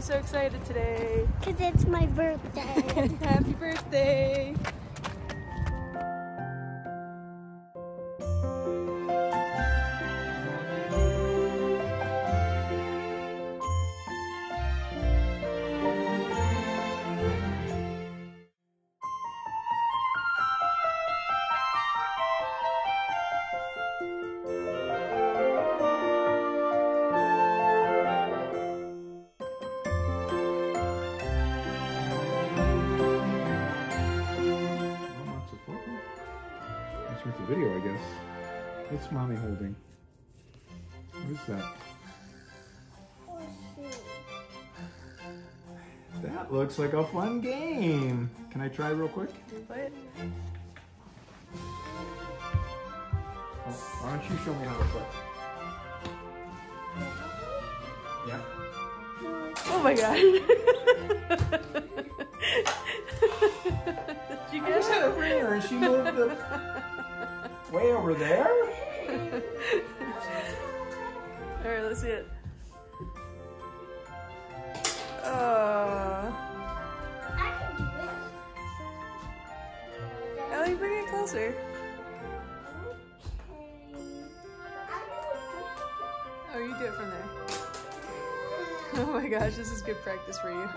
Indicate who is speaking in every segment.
Speaker 1: so excited today?
Speaker 2: Because it's my birthday.
Speaker 1: Happy birthday!
Speaker 3: With the video, I guess. What's mommy holding? What is that? That looks like a fun game. Can I try real quick?
Speaker 1: What?
Speaker 3: Oh, why don't you show me how to play? Yeah.
Speaker 1: Oh my god. Did you
Speaker 3: I
Speaker 1: get
Speaker 3: just had a ringer and she moved the way over there.
Speaker 1: Alright, let's see it.
Speaker 2: I can do this.
Speaker 1: Ellie, bring it closer. Oh, you do it from there. Oh my gosh, this is good practice for you.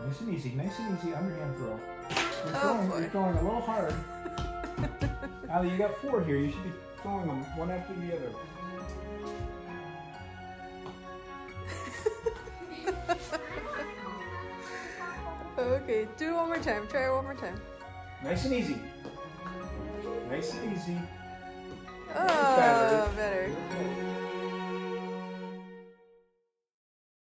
Speaker 3: Nice and easy, underhand throw.
Speaker 1: Boy.
Speaker 3: You're throwing a little hard. Allie, you got 4 here. You should be throwing them one after the other.
Speaker 1: Okay, do it one more time. Try it one more time.
Speaker 3: Nice and easy. Nice and easy.
Speaker 1: Oh, better.